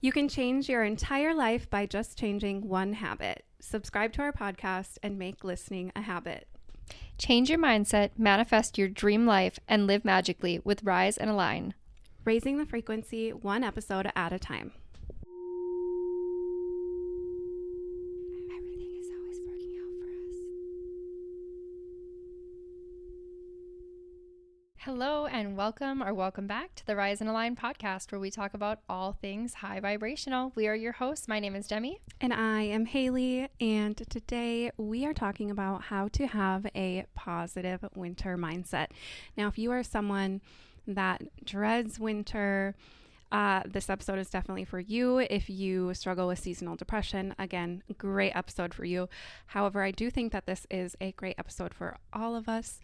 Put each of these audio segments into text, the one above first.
You can change your entire life by just changing one habit. Subscribe to our podcast and make listening a habit. Change your mindset, manifest your dream life, and live magically with Rise and Align. Raising the frequency one episode at a time. Everything is always working out for us. Hello and welcome back to the Rise and Align podcast, where we talk about all things high vibrational. We are your hosts. My name is Demi. And I am Haley, and today we are talking about how to have a positive winter mindset. Now, if you are someone that dreads winter, this episode is definitely for you. If you struggle with seasonal depression, again, great episode for you. However, I do think that this is a great episode for all of us.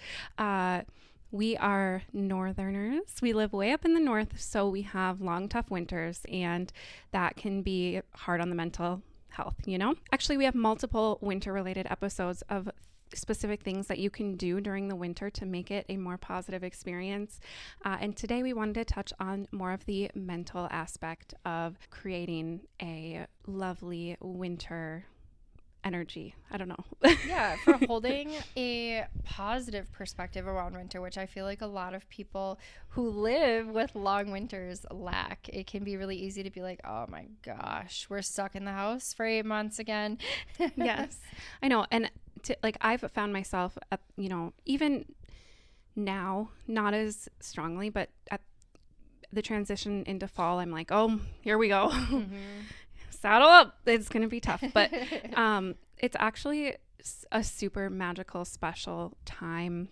We are northerners. We live way up in the north, so we have long, tough winters, and that can be hard on the mental health, you know? Actually, we have multiple winter-related episodes of specific things that you can do during the winter to make it a more positive experience. And today we wanted to touch on more of the mental aspect of creating a lovely winter energy. I don't know. Yeah, for holding a positive perspective around winter, which I feel like a lot of people who live with long winters lack. It can be really easy to be like, oh my gosh, we're stuck in the house for 8 months again. Yes, I know. And I've found myself, even now, not as strongly, but at the transition into fall, I'm like, oh, here we go. Mm-hmm. Saddle up. It's going to be tough. But it's actually a super magical, special time.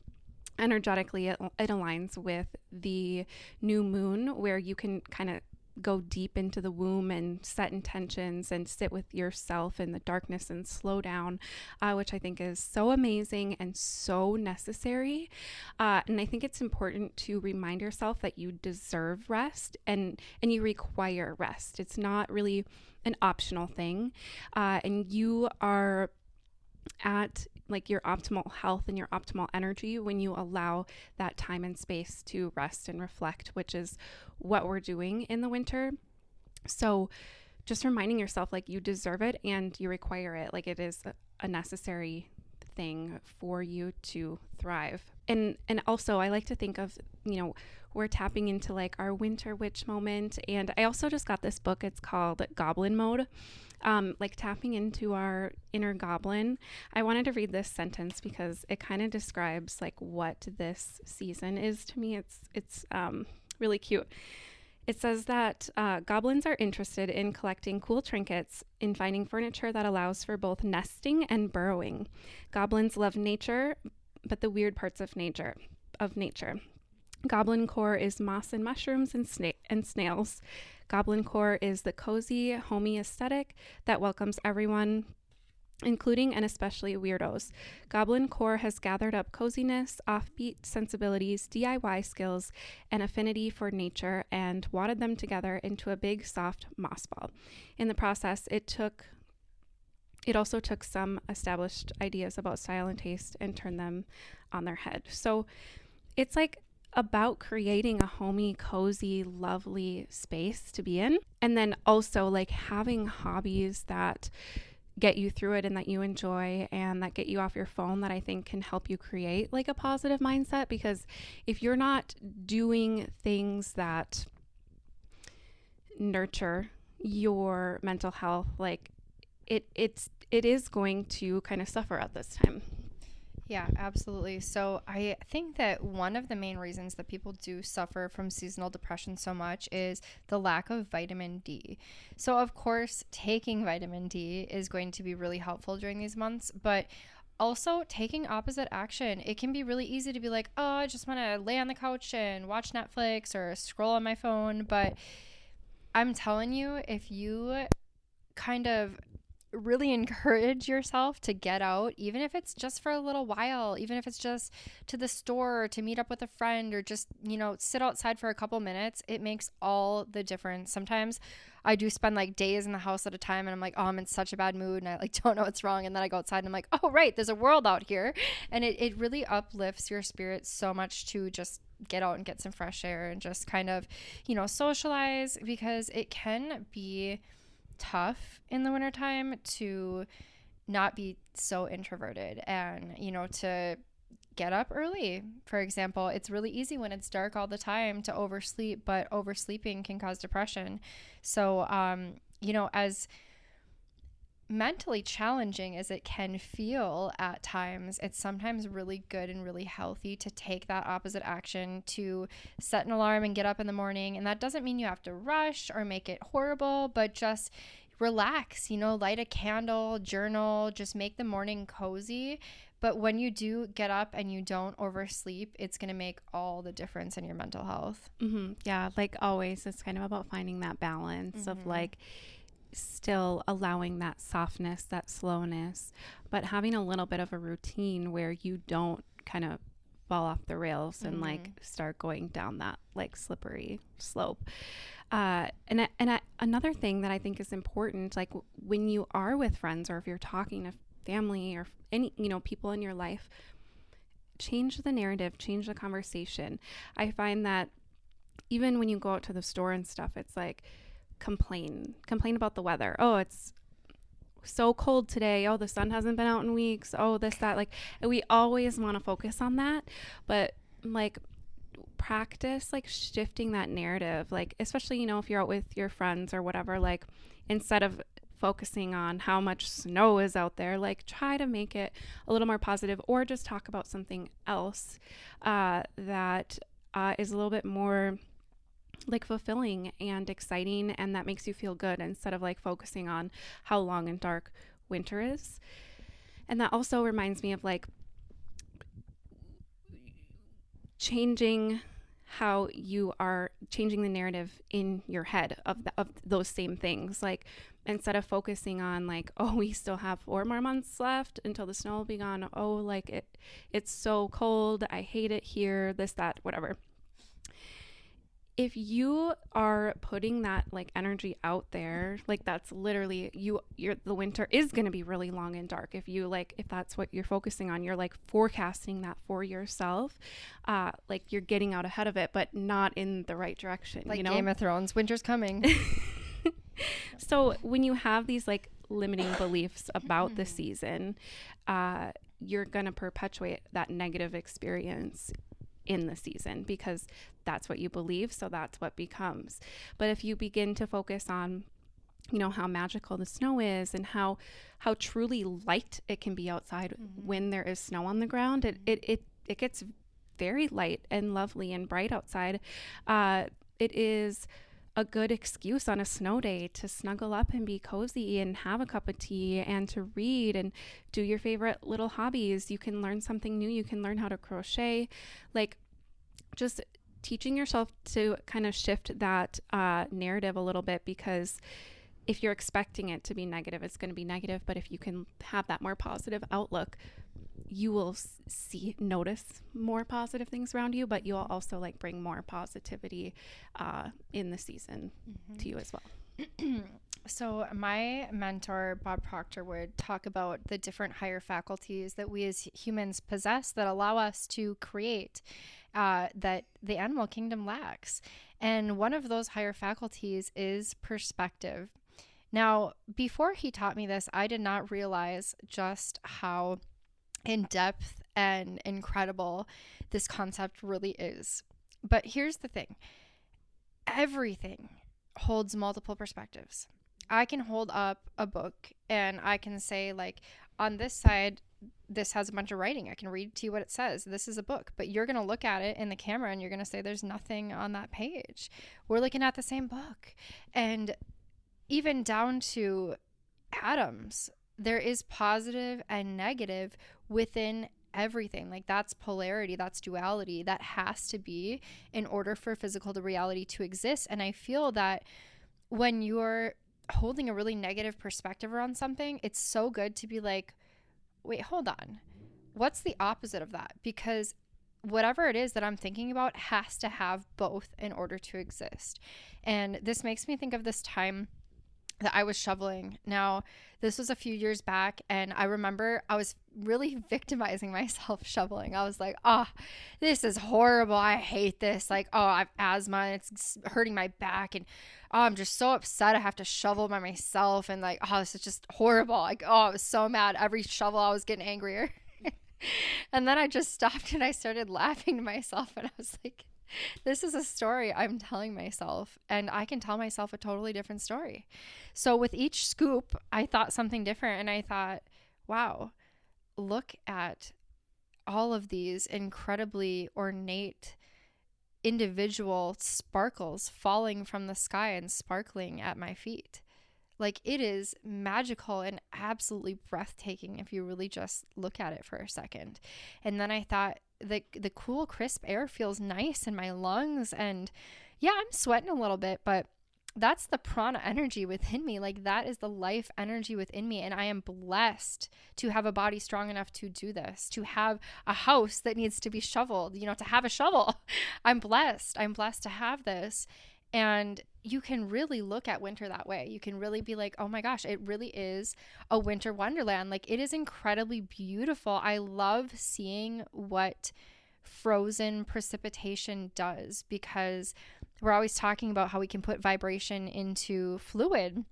Energetically, it aligns with the new moon, where you can kind of go deep into the womb and set intentions and sit with yourself in the darkness and slow down, which I think is so amazing and so necessary. And I think it's important to remind yourself that you deserve rest and you require rest. It's not really an optional thing. And you are at like your optimal health and your optimal energy when you allow that time and space to rest and reflect, which is what we're doing in the winter. So just reminding yourself, like, you deserve it and you require it. Like, it is a necessary thing for you to thrive. And also, I like to think of, we're tapping into like our winter witch moment. And I also just got this book. It's called Goblin Mode. Like tapping into our inner goblin. I wanted to read this sentence because it kind of describes like what this season is to me. It's really cute. It says that goblins are interested in collecting cool trinkets, in finding furniture that allows for both nesting and burrowing. Goblins love nature, but the weird parts of nature. Goblin core is moss and mushrooms and snails. Goblin core is the cozy, homey aesthetic that welcomes everyone, including and especially weirdos. Goblin core has gathered up coziness, offbeat sensibilities, DIY skills, and affinity for nature and wadded them together into a big, soft moss ball. In the process, it also took some established ideas about style and taste and turned them on their head. So it's like about creating a homey, cozy, lovely space to be in. And then also like having hobbies that get you through it and that you enjoy and that get you off your phone, that I think can help you create like a positive mindset. Because if you're not doing things that nurture your mental health, like it is going to kind of suffer at this time. Yeah, absolutely. So I think that one of the main reasons that people do suffer from seasonal depression so much is the lack of vitamin D. So of course, taking vitamin D is going to be really helpful during these months, but also taking opposite action. It can be really easy to be like, oh, I just want to lay on the couch and watch Netflix or scroll on my phone. But I'm telling you, if you kind of really encourage yourself to get out, even if it's just for a little while, even if it's just to the store or to meet up with a friend or just, sit outside for a couple minutes. It makes all the difference. Sometimes I do spend like days in the house at a time and I'm like, oh, I'm in such a bad mood and I like don't know what's wrong. And then I go outside and I'm like, oh, right, there's a world out here. And it really uplifts your spirit so much to just get out and get some fresh air and just kind of, socialize, because it can be tough in the wintertime to not be so introverted and, to get up early. For example, it's really easy when it's dark all the time to oversleep, but oversleeping can cause depression. So, as mentally challenging as it can feel at times, it's sometimes really good and really healthy to take that opposite action, to set an alarm and get up in the morning. And that doesn't mean you have to rush or make it horrible, but just relax, light a candle, journal, just make the morning cozy. But when you do get up and you don't oversleep, it's going to make all the difference in your mental health. Yeah, like always, it's kind of about finding that balance of like still allowing that softness, that slowness, but having a little bit of a routine where you don't kind of fall off the rails and like start going down that like slippery slope. Another thing that I think is important, like when you are with friends or if you're talking to family or any, people in your life, change the narrative, change the conversation. I find that even when you go out to the store and stuff, it's like, complain about the weather. Oh, it's so cold today. Oh, the sun hasn't been out in weeks. Oh, this, that, like we always want to focus on that, but like practice like shifting that narrative, like especially, if you're out with your friends or whatever, like instead of focusing on how much snow is out there, like try to make it a little more positive or just talk about something else that is a little bit more like fulfilling and exciting and that makes you feel good instead of like focusing on how long and dark winter is. And that also reminds me of like changing how you are changing the narrative in your head of those same things. Like instead of focusing on like, oh, we still have 4 more months left until the snow will be gone. Oh, like it's so cold. I hate it here. This, that, whatever. If you are putting that like energy out there, like that's literally the winter is going to be really long and dark. If that's what you're focusing on, you're like forecasting that for yourself. Like you're getting out ahead of it, but not in the right direction. Like Game of Thrones, winter's coming. So when you have these like limiting beliefs about the season, you're going to perpetuate that negative experience in the season because that's what you believe, so that's what becomes. But if you begin to focus on how magical the snow is and how truly light it can be outside when there is snow on the ground, it gets very light and lovely and bright outside. It is a good excuse on a snow day to snuggle up and be cozy and have a cup of tea and to read and do your favorite little hobbies. You can learn something new. You can learn how to crochet. Like just teaching yourself to kind of shift that narrative a little bit, because if you're expecting it to be negative, it's going to be negative. But if you can have that more positive outlook, you will notice more positive things around you, but you'll also like bring more positivity in the season to you as well. So my mentor, Bob Proctor, would talk about the different higher faculties that we as humans possess that allow us to create that the animal kingdom lacks. And one of those higher faculties is perspective. Now, before he taught me this, I did not realize just how in depth and incredible this concept really is. But here's the thing. Everything holds multiple perspectives. I can hold up a book and I can say, like, on this side, this has a bunch of writing. I can read to you what it says. This is a book. But you're going to look at it in the camera and you're going to say there's nothing on that page. We're looking at the same book. And even down to atoms, there is positive and negative within everything. Like, that's polarity, that's duality. That has to be in order for physical reality to exist. And I feel that when you're holding a really negative perspective around something, it's so good to be like, wait, hold on. What's the opposite of that? Because whatever it is that I'm thinking about has to have both in order to exist. And this makes me think of this time that I was shoveling. Now, this was a few years back, and I remember I was really victimizing myself shoveling. I was like, oh, this is horrible. I hate this. Like, oh, I have asthma and it's hurting my back. And oh, I'm just so upset I have to shovel by myself. And like, oh, this is just horrible. Like, oh, I was so mad. Every shovel I was getting angrier. And then I just stopped and I started laughing to myself. And I was like, this is a story I'm telling myself, and I can tell myself a totally different story. So with each scoop, I thought something different, and I thought, wow, look at all of these incredibly ornate individual sparkles falling from the sky and sparkling at my feet. Like, it is magical and absolutely breathtaking if you really just look at it for a second. And then I thought, the cool, crisp air feels nice in my lungs. And yeah, I'm sweating a little bit, but that's the prana energy within me. Like, that is the life energy within me. And I am blessed to have a body strong enough to do this, to have a house that needs to be shoveled, to have a shovel. I'm blessed. I'm blessed to have this. And you can really look at winter that way. You can really be like, oh my gosh, it really is a winter wonderland. Like, it is incredibly beautiful. I love seeing what frozen precipitation does, because we're always talking about how we can put vibration into fluid.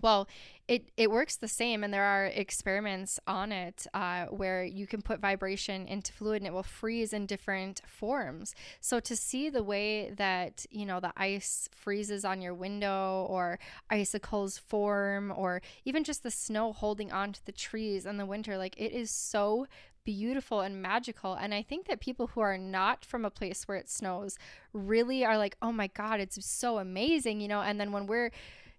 Well, it works the same, and there are experiments on it where you can put vibration into fluid and it will freeze in different forms. So to see the way that, the ice freezes on your window, or icicles form, or even just the snow holding onto the trees in the winter, like, it is so beautiful and magical. And I think that people who are not from a place where it snows really are like, oh my God, it's so amazing, and then when we're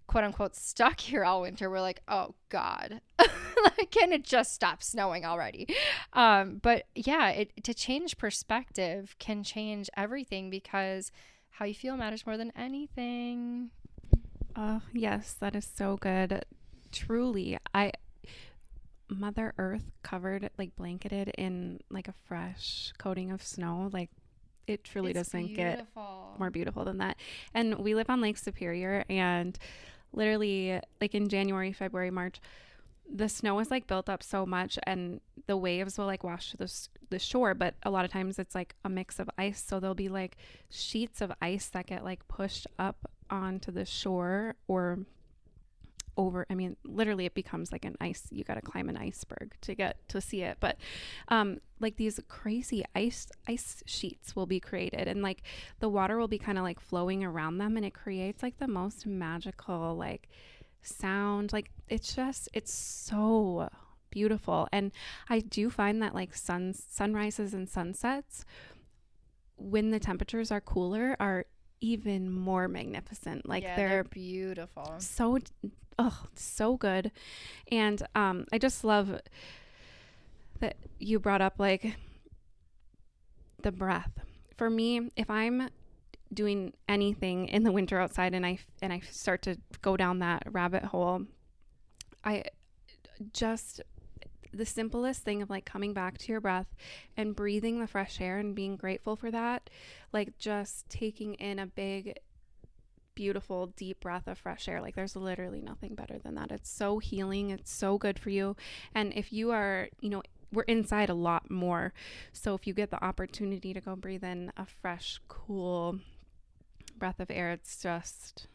quote unquote stuck here all winter, we're like, oh God, like, can it just stop snowing already? But yeah, to change perspective can change everything, because how you feel matters more than anything. Oh, yes, that is so good. Truly, Mother Earth covered, like, blanketed in like a fresh coating of snow, like, it truly doesn't get more beautiful than that. And we live on Lake Superior, and literally, like, in January, February, March, the snow is like built up so much, and the waves will like wash to the shore, but a lot of times it's like a mix of ice, so there'll be like sheets of ice that get like pushed up onto the shore or over. I mean, literally it becomes like an ice, you got to climb an iceberg to get to see it. But like, these crazy ice sheets will be created, and like the water will be kind of like flowing around them, and it creates like the most magical like sound. Like, it's so beautiful. And I do find that like sunrises and sunsets, when the temperatures are cooler, are even more magnificent. Like, they're beautiful. So good. And I just love that you brought up like the breath. For me, if I'm doing anything in the winter outside and I start to go down that rabbit hole, the simplest thing of like coming back to your breath and breathing the fresh air and being grateful for that, like just taking in a big, beautiful, deep breath of fresh air. Like, there's literally nothing better than that. It's so healing. It's so good for you. And if you are, we're inside a lot more. So if you get the opportunity to go breathe in a fresh, cool breath of air, it's just,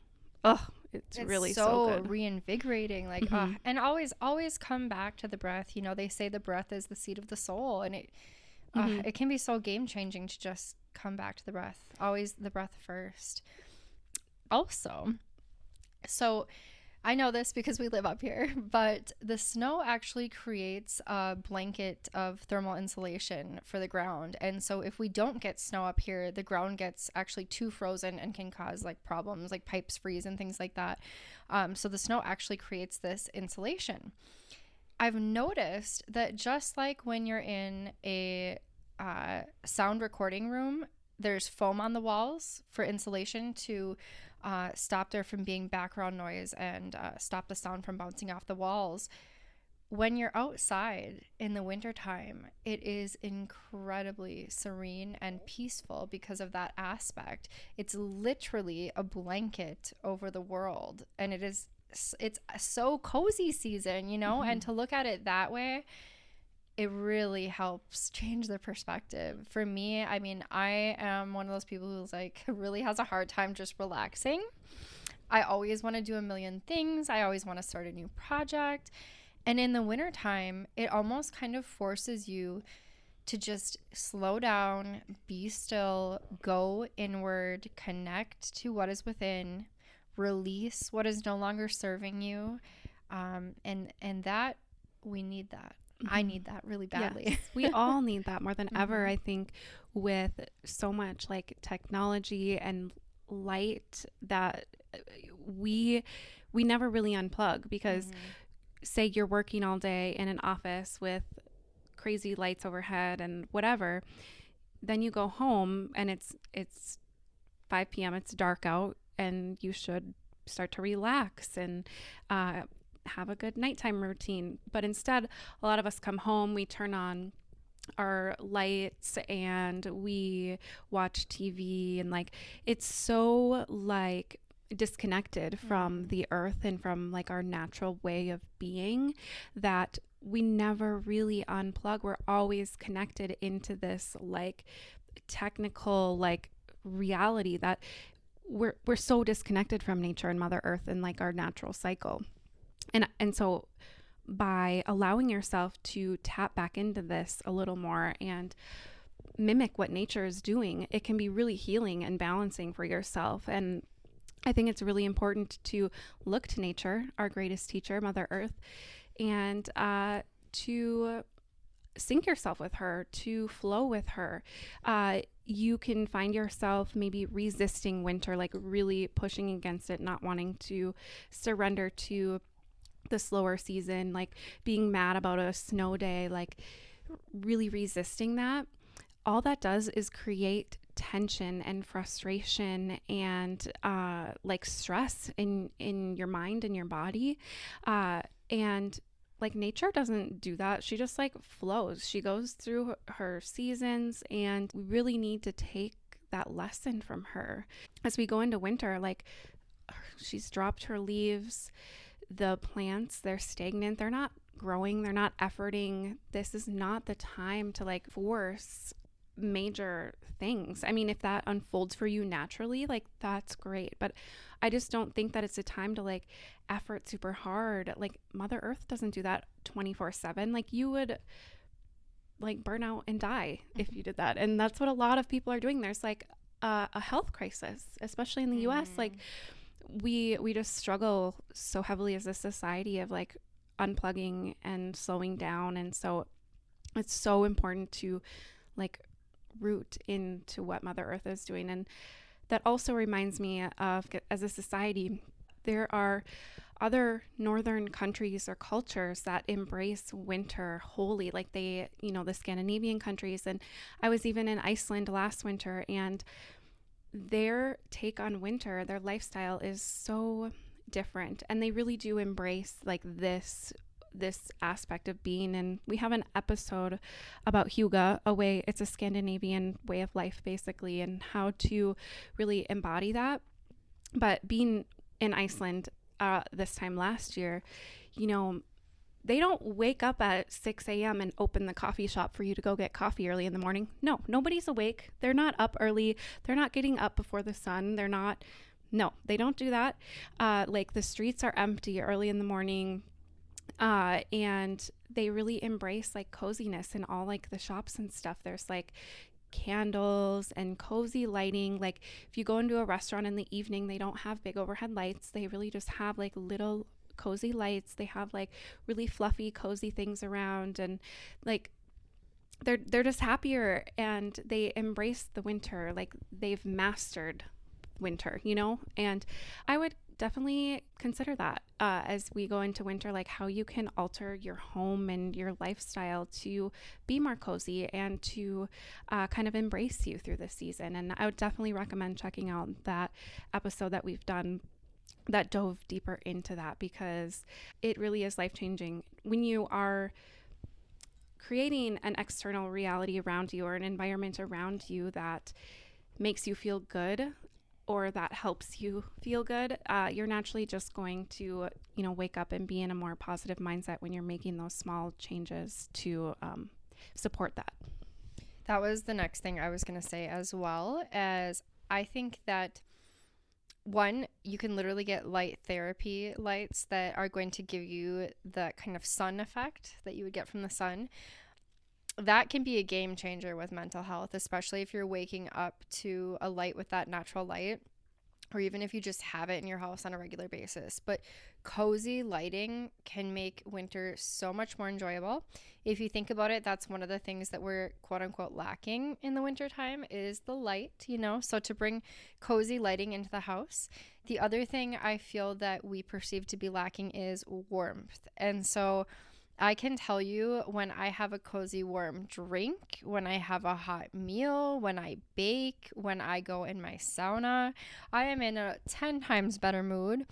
it's really so good. Reinvigorating. Like, and always come back to the breath. They say the breath is the seat of the soul, and it can be so game changing to just come back to the breath. Always the breath first. Also, so I know this because we live up here, but the snow actually creates a blanket of thermal insulation for the ground. And so if we don't get snow up here, the ground gets actually too frozen and can cause like problems, like pipes freeze and things like that. So the snow actually creates this insulation. I've noticed that just like when you're in a sound recording room, there's foam on the walls for insulation to stop there from being background noise, and stop the sound from bouncing off the walls. When you're outside in the wintertime, it is incredibly serene and peaceful because of that aspect. It's literally a blanket over the world, and it's so cozy season, you know. And to look at it that way, it really helps change the perspective. For me, I mean, I am one of those people who's like really has a hard time just relaxing. I always want to do a million things. I always want to start a new project. And in the wintertime, it almost kind of forces you to just slow down, be still, go inward, connect to what is within, release what is no longer serving you. And that, we need that. I need that really badly. Yes, we all need that more than ever, I think, with so much like technology and light that we never really unplug, because say you're working all day in an office with crazy lights overhead and whatever, then you go home and it's 5 p.m. it's dark out, and you should start to relax and have a good nighttime routine. But instead, a lot of us come home, we turn on our lights and we watch TV, and like it's so like disconnected from the earth and from like our natural way of being that we never really unplug. We're always connected into this like technical like reality that we're so disconnected from nature and Mother Earth and like our natural cycle. And so by allowing yourself to tap back into this a little more and mimic what nature is doing, it can be really healing and balancing for yourself. And I think it's really important to look to nature, our greatest teacher, Mother Earth, and to sync yourself with her, to flow with her. You can find yourself maybe resisting winter, like really pushing against it, not wanting to surrender to the slower season, like being mad about a snow day, like really resisting that. All that does is create tension and frustration and like stress in your mind and your body. And like nature doesn't do that. She just like flows. She goes through her seasons, and we really need to take that lesson from her. As we go into winter, like she's dropped her leaves. The plants, they're stagnant. They're not growing. They're not efforting. This is not the time to like force major things. I mean, if that unfolds for you naturally, like that's great. But I just don't think that it's a time to like effort super hard. Like Mother Earth doesn't do that 24/7. Like you would like burn out and die if you did that. And that's what a lot of people are doing. There's like a health crisis, especially in the US. Like we just struggle so heavily as a society of like unplugging and slowing down. And so it's so important to like root into what Mother Earth is doing. And that also reminds me of, as a society, there are other northern countries or cultures that embrace winter wholly, like they, you know, the Scandinavian countries. And I was even in Iceland last winter, and their take on winter, their lifestyle is so different, and they really do embrace like this aspect of being. And we have an episode about hygge, it's a Scandinavian way of life basically, and how to really embody that. But being in Iceland this time last year, you know, they don't wake up at 6 a.m. and open the coffee shop for you to go get coffee early in the morning. No, nobody's awake. They're not up early. They're not getting up before the sun. No, they don't do that. Like the streets are empty early in the morning. And they really embrace like coziness in all like the shops and stuff. There's like candles and cozy lighting. Like if you go into a restaurant in the evening, they don't have big overhead lights. They really just have like little cozy lights. They have like really fluffy cozy things around, and like they're just happier, and they embrace the winter. Like they've mastered winter, you know. And I would definitely consider that as we go into winter, like how you can alter your home and your lifestyle to be more cozy and to kind of embrace you through this season. And I would definitely recommend checking out that episode that we've done that dove deeper into that, because it really is life changing when you are creating an external reality around you or an environment around you that makes you feel good or that helps you feel good. You're naturally just going to, wake up and be in a more positive mindset when you're making those small changes to support that. That was the next thing I was going to say, as well as I think that one, you can literally get light therapy lights that are going to give you the kind of sun effect that you would get from the sun. That can be a game changer with mental health, especially if you're waking up to a light with that natural light, or even if you just have it in your house on a regular basis. But cozy lighting can make winter so much more enjoyable. If you think about it, that's one of the things that we're quote unquote lacking in the winter time is the light, so to bring cozy lighting into the house. The other thing I feel that we perceive to be lacking is warmth. And so I can tell you, when I have a cozy warm drink, when I have a hot meal, when I bake, when I go in my sauna, I am in a 10 times better mood.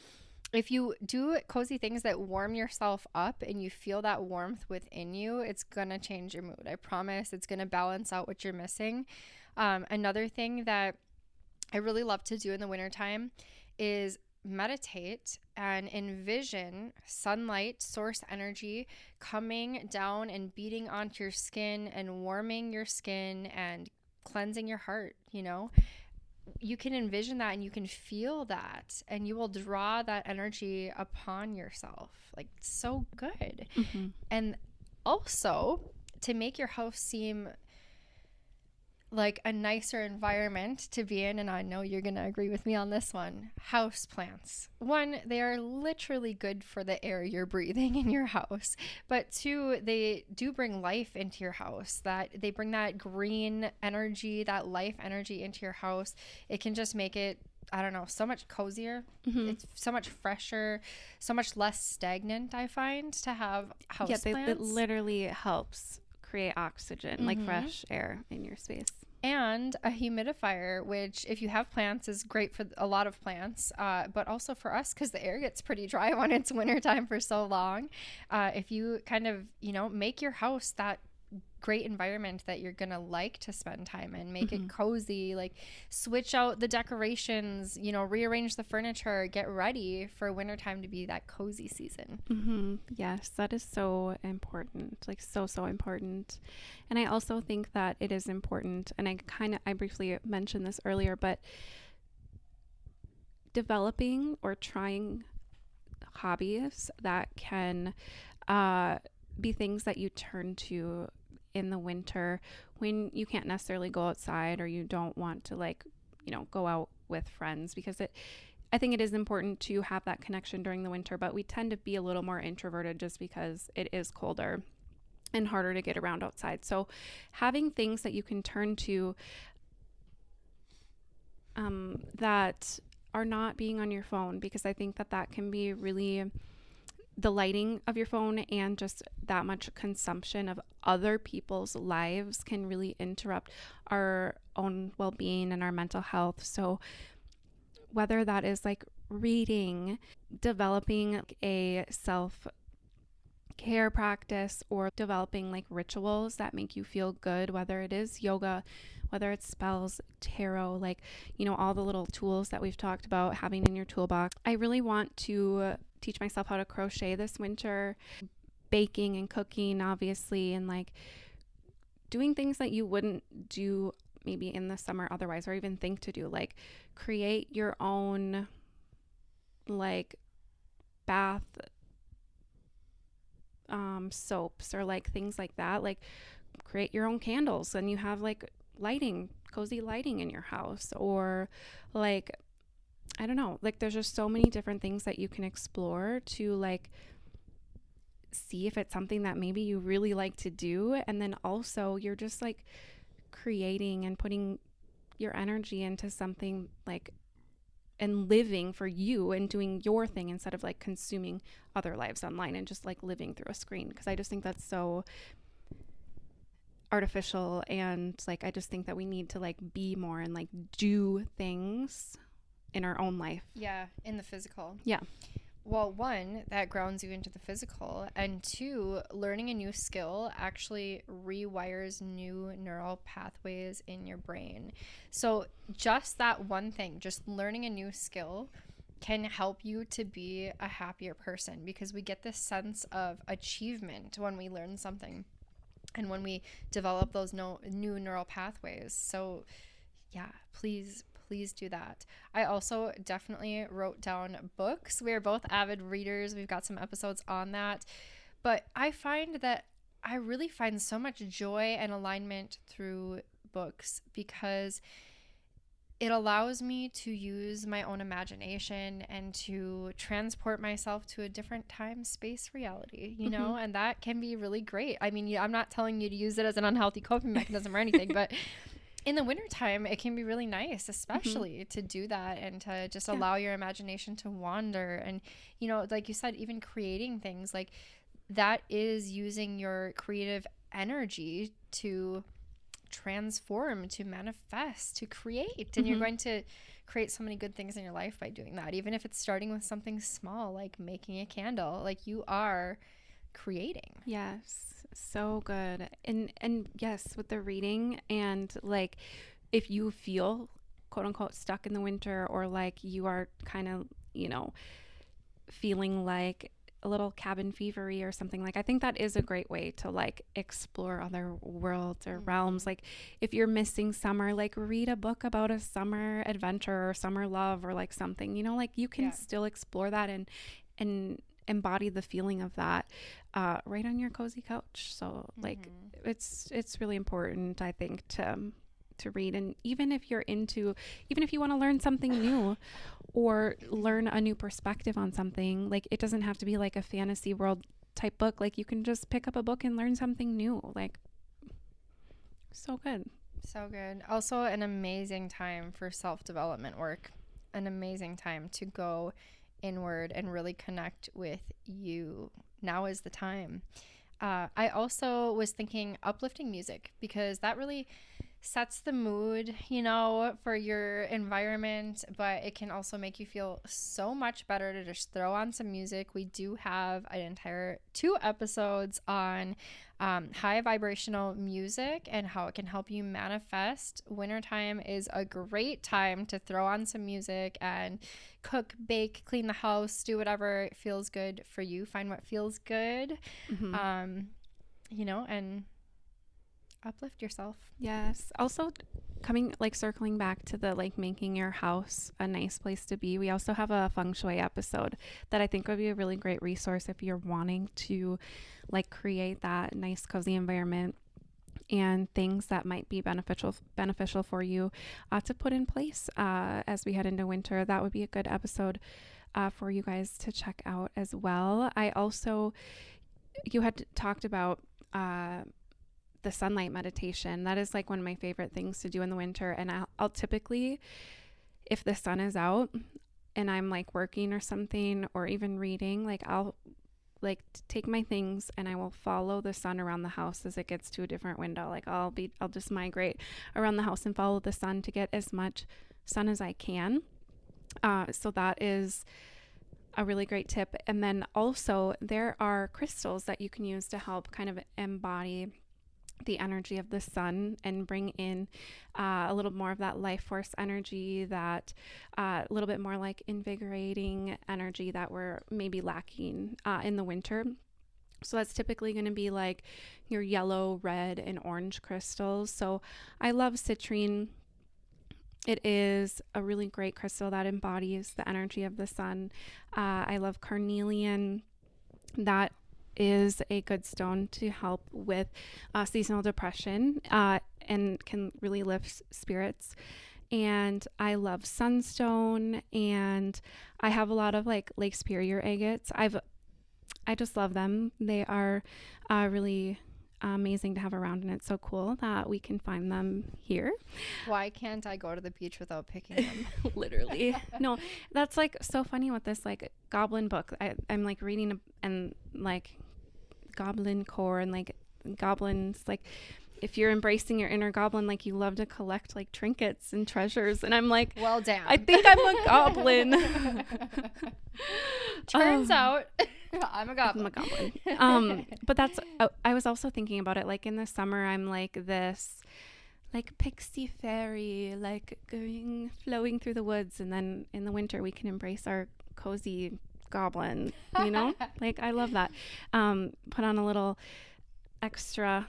If you do cozy things that warm yourself up and you feel that warmth within you, it's going to change your mood. I promise. It's going to balance out what you're missing. Another thing that I really love to do in the wintertime is meditate and envision sunlight, source energy coming down and beating onto your skin and warming your skin and cleansing your heart. You can envision that and you can feel that, and you will draw that energy upon yourself. Like, so good. Mm-hmm. And also, to make your house seem like a nicer environment to be in, and I know you're going to agree with me on this one, house plants. One, they are literally good for the air you're breathing in your house, but two, they do bring life into your house. That they bring that green energy, that life energy into your house. It can just make it, I don't know, so much cozier. Mm-hmm. It's so much fresher, so much less stagnant, I find, to have house plants. It literally helps create oxygen, like fresh air in your space. And a humidifier, which if you have plants is great for a lot of plants, but also for us because the air gets pretty dry when it's wintertime for so long. If you kind of, make your house that great environment that you're gonna like to spend time in, make it cozy, like switch out the decorations, rearrange the furniture, get ready for wintertime to be that cozy season. Yes, that is so important, like so important. And I also think that it is important, and I briefly mentioned this earlier, but developing or trying hobbies that can be things that you turn to in the winter when you can't necessarily go outside or you don't want to go out with friends, because I think it is important to have that connection during the winter, but we tend to be a little more introverted just because it is colder and harder to get around outside. So having things that you can turn to that are not being on your phone, because I think that can be really, the lighting of your phone and just that much consumption of other people's lives can really interrupt our own well-being and our mental health. So whether that is like reading, developing a self-care practice, or developing like rituals that make you feel good, whether it is yoga, whether it's spells, tarot, all the little tools that we've talked about having in your toolbox. I really want to teach myself how to crochet this winter, baking and cooking, obviously, and doing things that you wouldn't do maybe in the summer otherwise, or even think to do, like create your own bath soaps or things like that. Create your own candles and you have cozy lighting in your house, or I don't know, there's just so many different things that you can explore to see if it's something that maybe you really like to do. And then also you're just creating and putting your energy into something and living for you and doing your thing instead of like consuming other lives online and just like living through a screen. Because I just think that's so artificial, and like I just think that we need to like be more and like do things in our own life. Yeah, in the physical. Yeah. Well, one, that grounds you into the physical, and two, learning a new skill actually rewires new neural pathways in your brain. So just that one thing, just learning a new skill, can help you to be a happier person, because we get this sense of achievement when we learn something and when we develop those new neural pathways. So yeah, please do that. I also definitely wrote down books. We are both avid readers. We've got some episodes on that. But I find that I really find so much joy and alignment through books, because it allows me to use my own imagination and to transport myself to a different time, space, reality, you know, and that can be really great. I mean, I'm not telling you to use it as an unhealthy coping mechanism or anything, but in the wintertime, it can be really nice, especially to do that and to just allow your imagination to wander. And, you know, like you said, even creating things like that is using your creative energy to transform, to manifest, to create. And you're going to create so many good things in your life by doing that, even if it's starting with something small, like making a candle. Like, you are creating. Yes. So good. And yes, with the reading, and like if you feel quote unquote stuck in the winter, or like you are kind of, you know, feeling like a little cabin fevery or something, like I think that is a great way to like explore other worlds or realms. Like if you're missing summer, like read a book about a summer adventure or summer love or like something, you know, like you can still explore that and embody the feeling of that right on your cozy couch. So like it's really important, I think, to read. And even if you want to learn something new or learn a new perspective on something, like it doesn't have to be like a fantasy world type book. Like you can just pick up a book and learn something new. Like, so good. So good. Also an amazing time for self-development work. An amazing time to go inward and really connect with you. Now is the time. I also was thinking uplifting music, because that really sets the mood, you know, for your environment, but it can also make you feel so much better to just throw on some music. We do have an entire 2 episodes on high vibrational music and how it can help you manifest. Wintertime is a great time to throw on some music and cook, bake, clean the house, do whatever feels good for you. Find what feels good, you know, and uplift yourself. Yes. Also circling back to the like making your house a nice place to be. We also have a feng shui episode that I think would be a really great resource if you're wanting to like create that nice cozy environment and things that might be beneficial for you to put in place as we head into winter. That would be a good episode for you guys to check out as well. You had talked about the sunlight meditation. That is like one of my favorite things to do in the winter. And I'll typically, if the sun is out and I'm like working or something, or even reading, like I'll like take my things and I will follow the sun around the house as it gets to a different window. Like I'll just migrate around the house and follow the sun to get as much sun as I can. So that is a really great tip. And then also there are crystals that you can use to help kind of embody the energy of the sun and bring in a little more of that life force energy, that a little bit more like invigorating energy that we're maybe lacking in the winter. So that's typically going to be like your yellow, red, and orange crystals. So I love citrine. It is a really great crystal that embodies the energy of the sun. I love carnelian. That is a good stone to help with seasonal depression and can really lift spirits. And I love sunstone, and I have a lot of like Lake Superior agates. I just love them. They are really amazing to have around, and it's so cool that we can find them here. Why can't I go to the beach without picking them? Literally. No, that's like so funny with this like goblin book. I'm like reading and like goblin core and like goblins, like if you're embracing your inner goblin, like you love to collect like trinkets and treasures. And I'm like, well, damn. I think I'm a goblin. Turns out I'm a goblin. I'm a goblin. But that's, I was also thinking about it. Like in the summer, I'm like this, like pixie fairy, like flowing through the woods. And then in the winter, we can embrace our cozy goblin, you know? Like, I love that. Put on a little extra,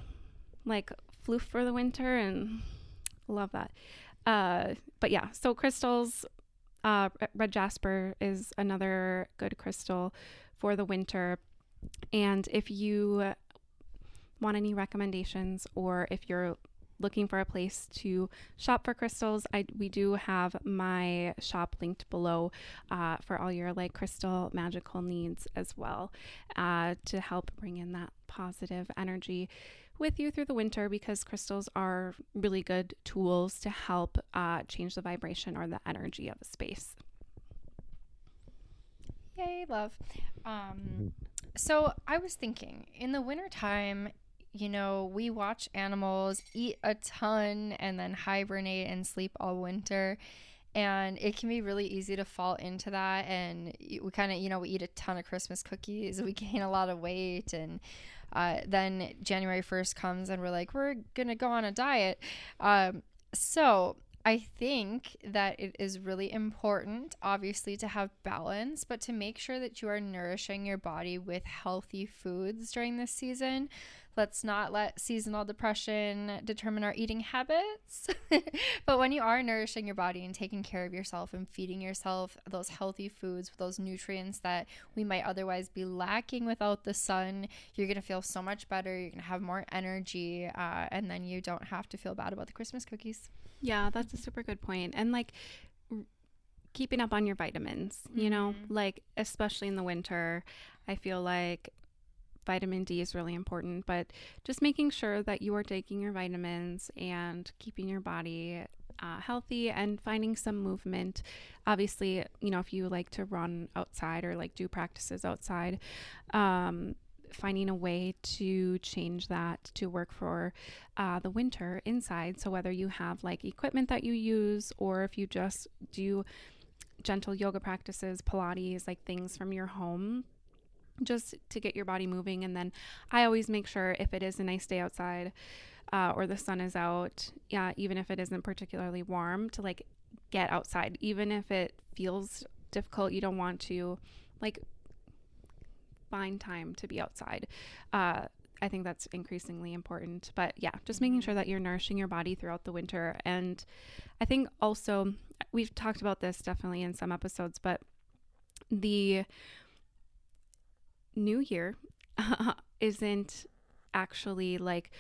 like, floof for the winter, and love that. But yeah, so crystals, red jasper is another good crystal for the winter. And if you want any recommendations, or if you're looking for a place to shop for crystals, we do have my shop linked below for all your like crystal magical needs as well, to help bring in that positive energy with you through the winter, because crystals are really good tools to help change the vibration or the energy of a space. Yay, love. So I was thinking, in the wintertime, you know, we watch animals eat a ton and then hibernate and sleep all winter. And it can be really easy to fall into that. And we kind of, you know, we eat a ton of Christmas cookies. We gain a lot of weight. And then January 1st comes and we're like, we're going to go on a diet. So I think that it is really important, obviously, to have balance, but to make sure that you are nourishing your body with healthy foods during this season. Let's not let seasonal depression determine our eating habits. But when you are nourishing your body and taking care of yourself and feeding yourself those healthy foods, those nutrients that we might otherwise be lacking without the sun, you're going to feel so much better. You're going to have more energy. And then you don't have to feel bad about the Christmas cookies. Yeah, that's a super good point. And like keeping up on your vitamins, you know, like especially in the winter, I feel like vitamin D is really important, but just making sure that you are taking your vitamins and keeping your body healthy and finding some movement. Obviously, you know, if you like to run outside or like do practices outside, finding a way to change that to work for the winter inside. So whether you have like equipment that you use, or if you just do gentle yoga practices, Pilates, like things from your home, just to get your body moving. And then I always make sure, if it is a nice day outside or the sun is out, even if it isn't particularly warm, to like get outside. Even if it feels difficult, you don't want to like find time to be outside. I think that's increasingly important. But yeah, just making sure that you're nourishing your body throughout the winter. And I think also, we've talked about this definitely in some episodes, but the New Year isn't actually like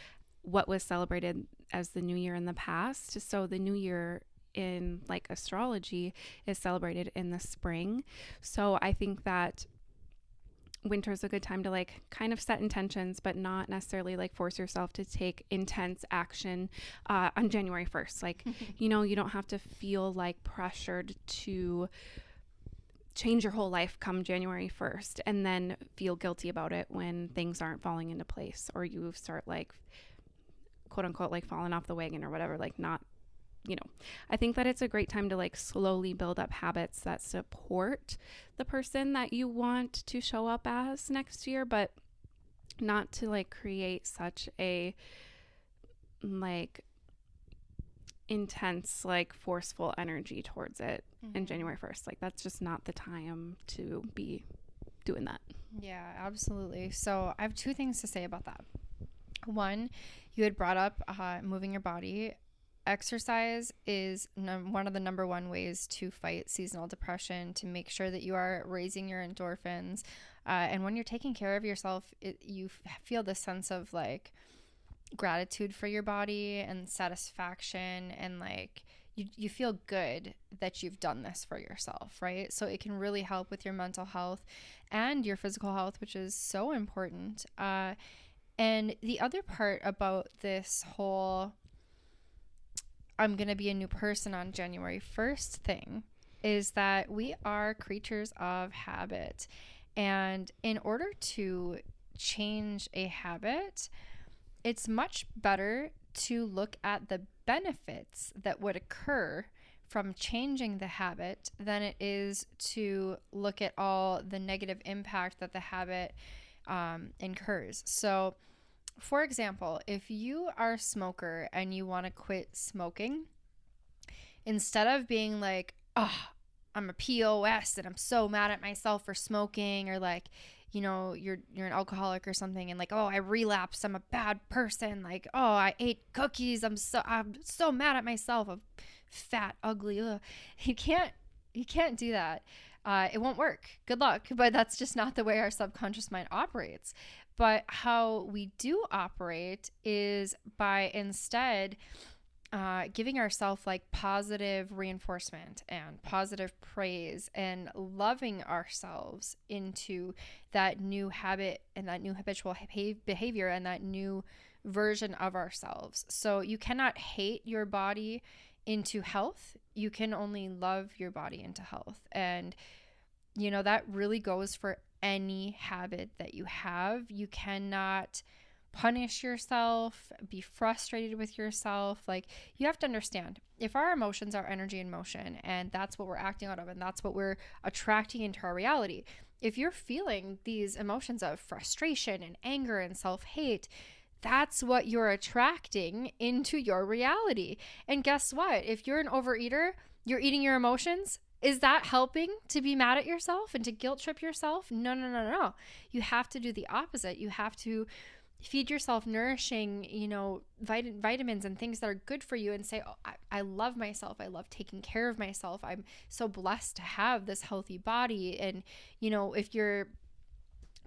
what was celebrated as the New Year in the past. So the New Year in like astrology is celebrated in the spring. So I think that winter is a good time to like kind of set intentions, but not necessarily like force yourself to take intense action on January 1st. Like, you know, you don't have to feel like pressured to change your whole life come January 1st and then feel guilty about it when things aren't falling into place, or you start like quote unquote like falling off the wagon or whatever, like not, you know. I think that it's a great time to like slowly build up habits that support the person that you want to show up as next year, but not to like create such a like intense, like forceful energy towards it in January 1st. Like that's just not the time to be doing that. Yeah, absolutely. So I have two things to say about that. One, you had brought up moving your body. Exercise is one of the number one ways to fight seasonal depression, to make sure that you are raising your endorphins. And when you're taking care of yourself, you feel this sense of like gratitude for your body and satisfaction, and like you feel good that you've done this for yourself, right? So it can really help with your mental health and your physical health, which is so important. And the other part about this whole I'm going to be a new person on January 1st thing is that we are creatures of habit. And in order to change a habit, it's much better to look at the benefits that would occur from changing the habit than it is to look at all the negative impact that the habit incurs. So, for example, if you are a smoker and you want to quit smoking, instead of being like, oh, I'm a POS and I'm so mad at myself for smoking, or like, you're an alcoholic or something and like, oh, I relapsed, I'm a bad person, like, oh, I ate cookies, I'm so mad at myself, I'm fat, ugly. Ugh. You can't do that. It won't work. Good luck. But that's just not the way our subconscious mind operates. But how we do operate is by instead giving ourselves like positive reinforcement and positive praise and loving ourselves into that new habit and that new habitual behavior and that new version of ourselves. So you cannot hate your body into health. You can only love your body into health. And, that really goes for any habit that you have. You cannot punish yourself, be frustrated with yourself. Like, you have to understand, if our emotions are energy in motion and that's what we're acting out of and that's what we're attracting into our reality, if you're feeling these emotions of frustration and anger and self-hate, that's what you're attracting into your reality. And guess what? If you're an overeater, you're eating your emotions. Is that helping to be mad at yourself and to guilt trip yourself? No. You have to do the opposite. You have to feed yourself nourishing, vitamins and things that are good for you and say, oh, I love myself. I love taking care of myself. I'm so blessed to have this healthy body. And, if you're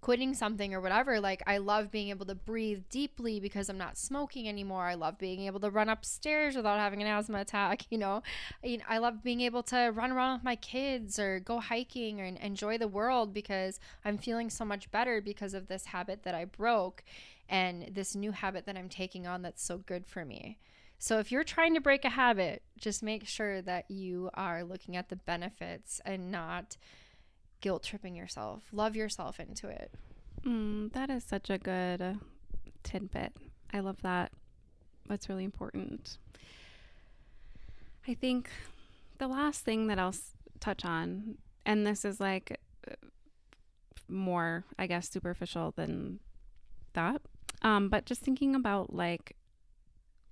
quitting something or whatever, like, I love being able to breathe deeply because I'm not smoking anymore. I love being able to run upstairs without having an asthma attack. I love being able to run around with my kids or go hiking or enjoy the world because I'm feeling so much better because of this habit that I broke and this new habit that I'm taking on that's so good for me. So if you're trying to break a habit, just make sure that you are looking at the benefits and not guilt tripping yourself. Love yourself into it. That is such a good tidbit. I love that. That's really important. I think the last thing that I'll touch on, and this is like more, I guess, superficial than that, but just thinking about like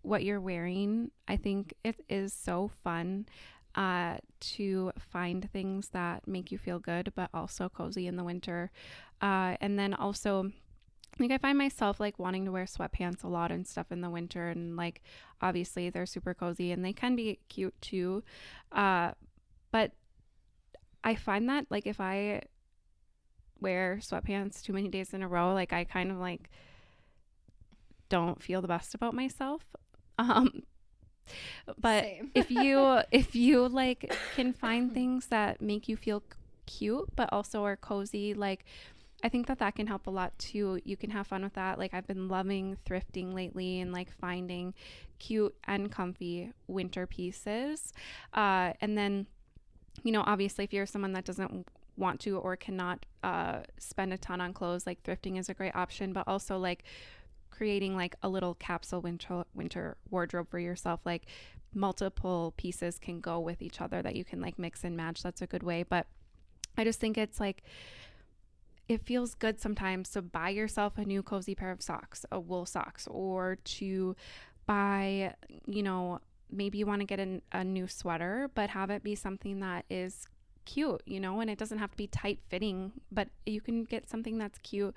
what you're wearing, I think it is so fun to find things that make you feel good, but also cozy in the winter. And then also, like, I find myself like wanting to wear sweatpants a lot and stuff in the winter. And like, obviously they're super cozy and they can be cute too. But I find that like if I wear sweatpants too many days in a row, like I kind of like don't feel the best about myself. But Same. if you like can find things that make you feel cute but also are cozy, like I think that can help a lot too. You can have fun with that. Like I've been loving thrifting lately and like finding cute and comfy winter pieces, and then obviously if you're someone that doesn't want to or cannot spend a ton on clothes, like thrifting is a great option. But also like creating like a little capsule winter wardrobe for yourself, like multiple pieces can go with each other that you can like mix and match. That's a good way. But I just think it's like it feels good sometimes to buy yourself a new cozy pair of socks, a wool socks, or to buy, maybe you want to get a new sweater, but have it be something that is cute, and it doesn't have to be tight fitting, but you can get something that's cute.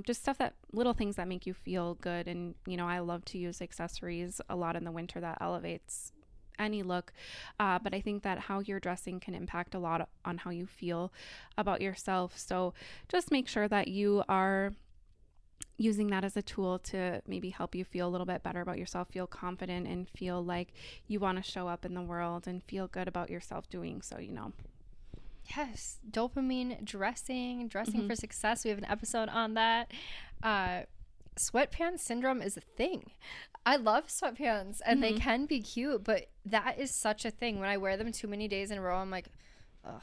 Just stuff little things that make you feel good. And I love to use accessories a lot in the winter that elevates any look, but I think that how you're dressing can impact a lot on how you feel about yourself. So just make sure that you are using that as a tool to maybe help you feel a little bit better about yourself, feel confident, and feel like you want to show up in the world and feel good about yourself doing so. Yes, dopamine dressing for success. We have an episode on that. sweatpants syndrome is a thing. I love sweatpants and they can be cute, but that is such a thing. When I wear them too many days in a row, I'm like, ugh.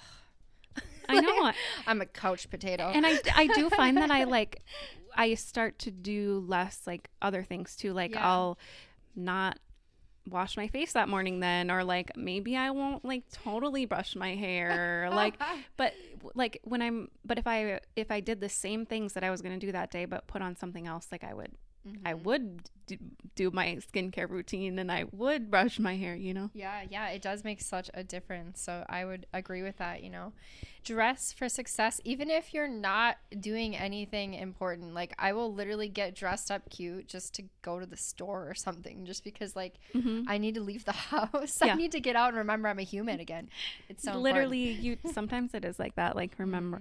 I know. I'm a couch potato. And I do find that I start to do less like other things too. Like I'll not wash my face that morning then, or like maybe I won't like totally brush my hair. Like, but like if I did the same things that I was going to do that day, but put on something else, like I would do my skincare routine and I would brush my hair, you know? Yeah, it does make such a difference. So I would agree with that, you know. Dress for success, even if you're not doing anything important. Like I will literally get dressed up cute just to go to the store or something, just because like I need to leave the house. I need to get out and remember I'm a human again. It's so literally important. Sometimes it is like that. Like remember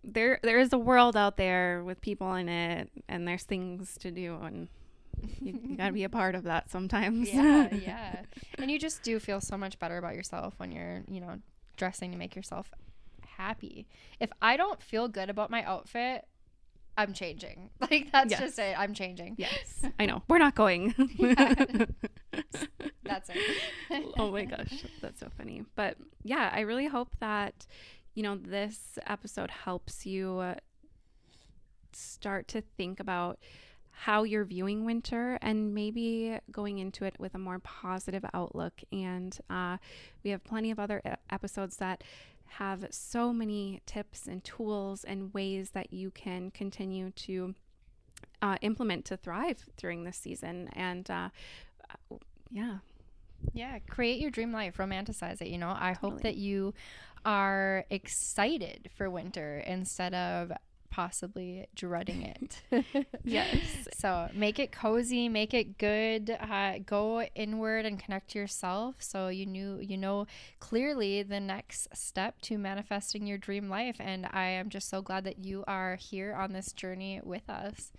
there is a world out there with people in it, and there's things to do, and you gotta be a part of that sometimes. Yeah. And you just do feel so much better about yourself when you're, you know, dressing to make yourself happy. If I don't feel good about my outfit, I'm changing. Like that's just it. I'm changing. Yes, I know. We're not going. That's it. Oh my gosh, that's so funny. But yeah, I really hope that, you know, this episode helps you start to think about how you're viewing winter and maybe going into it with a more positive outlook. And we have plenty of other episodes that have so many tips and tools and ways that you can continue to implement to thrive during this season. And create your dream life, romanticize it, you know. I hope that you are excited for winter instead of possibly dreading it. Yes. So make it cozy, make it good, go inward and connect to yourself, so you know clearly the next step to manifesting your dream life. And I am just so glad that you are here on this journey with us.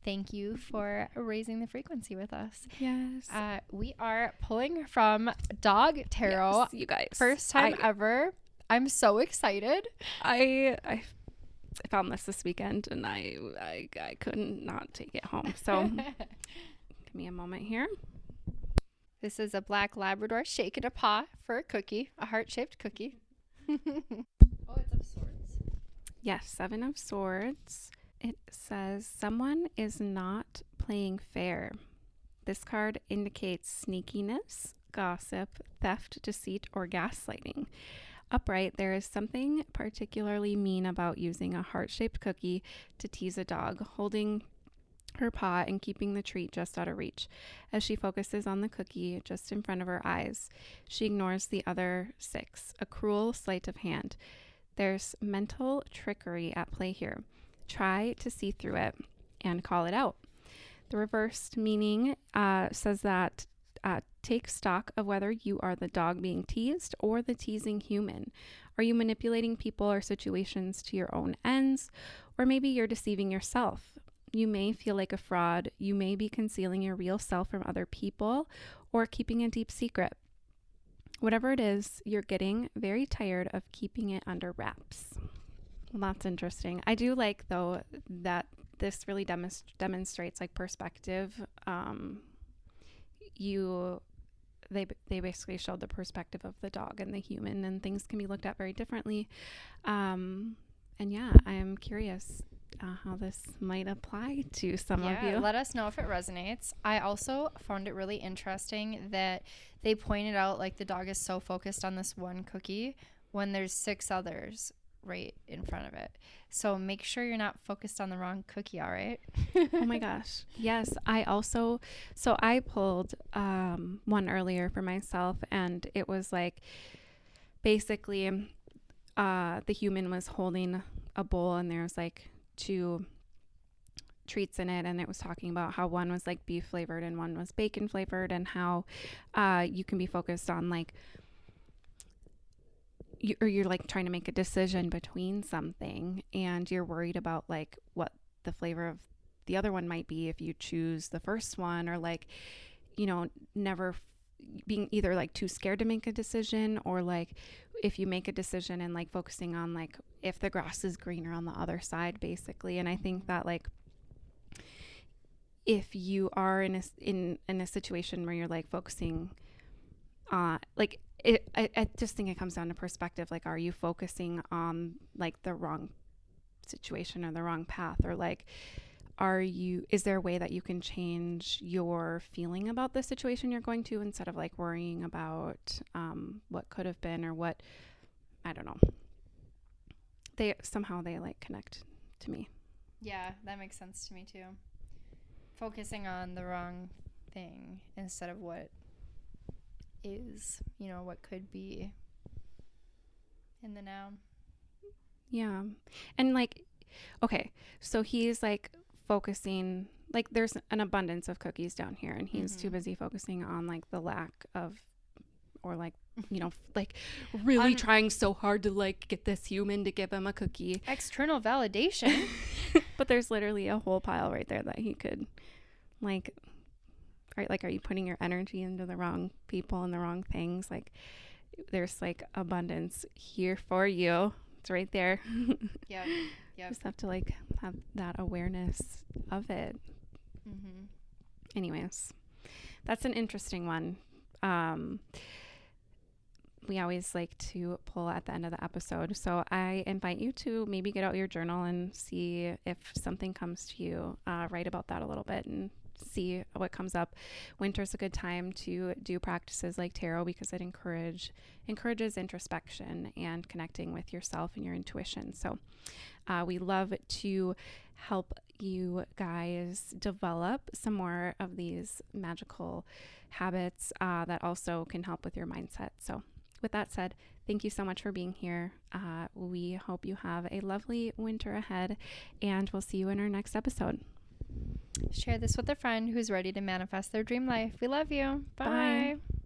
Thank you for raising the frequency with us. Yes. We are pulling from Dog Tarot. Yes, you guys. First time ever. I'm so excited. I found this weekend and I couldn't not take it home. So give me a moment here. This is a black Labrador shaking a paw for a cookie, a heart-shaped cookie. Oh, it's of swords. Yes, 7 of Swords. It says someone is not playing fair. This card indicates sneakiness, gossip, theft, deceit, or gaslighting. Upright, there is something particularly mean about using a heart-shaped cookie to tease a dog, holding her paw and keeping the treat just out of reach. As she focuses on the cookie just in front of her eyes, she ignores the other 6, a cruel sleight of hand. There's mental trickery at play here. Try to see through it and call it out. The reversed meaning says that take stock of whether you are the dog being teased or the teasing human. Are you manipulating people or situations to your own ends? Or maybe you're deceiving yourself. You may feel like a fraud. You may be concealing your real self from other people or keeping a deep secret. Whatever it is, you're getting very tired of keeping it under wraps. Well, that's interesting. I do like, though, that this really demonstrates like perspective. They basically showed the perspective of the dog and the human, and things can be looked at very differently. And yeah, I am curious how this might apply to some of you. Let us know if it resonates. I also found it really interesting that they pointed out like the dog is so focused on this one cookie when there's 6 others right in front of it. So make sure you're not focused on the wrong cookie, all right? Oh my gosh. Yes. I pulled one earlier for myself, and it was like basically the human was holding a bowl and there was like 2 treats in it, and it was talking about how one was like beef flavored and one was bacon flavored, and how you can be focused on like you're like trying to make a decision between something, and you're worried about like what the flavor of the other one might be if you choose the first one, or like, you know, never being either like too scared to make a decision, or like if you make a decision and like focusing on like if the grass is greener on the other side, basically. And I think that like if you are in a situation where you're like focusing like I just think it comes down to perspective. Like, are you focusing on like the wrong situation or the wrong path, or like, is there a way that you can change your feeling about the situation you're going to, instead of like worrying about what could have been, or what, I don't know. They like connect to me. Yeah, that makes sense to me too. Focusing on the wrong thing instead of what is, what could be in the now. Yeah. And like, okay, so he's like focusing, like there's an abundance of cookies down here, and he's too busy focusing on like the lack of, or like, like really trying so hard to like get this human to give him a cookie. External validation. But there's literally a whole pile right there that he could like, right? Like, are you putting your energy into the wrong people and the wrong things? Like, there's like abundance here for you. It's right there. Yeah. Just have to like have that awareness of it. Anyways, that's an interesting one. We always like to pull at the end of the episode. So I invite you to maybe get out your journal and see if something comes to you. Write about that a little bit and see what comes up. Winter's a good time to do practices like tarot, because it encourages introspection and connecting with yourself and your intuition. So we love to help you guys develop some more of these magical habits that also can help with your mindset. So with that said, thank you so much for being here. We hope you have a lovely winter ahead, and we'll see you in our next episode. Share this with a friend who's ready to manifest their dream life. We love you. Bye. Bye.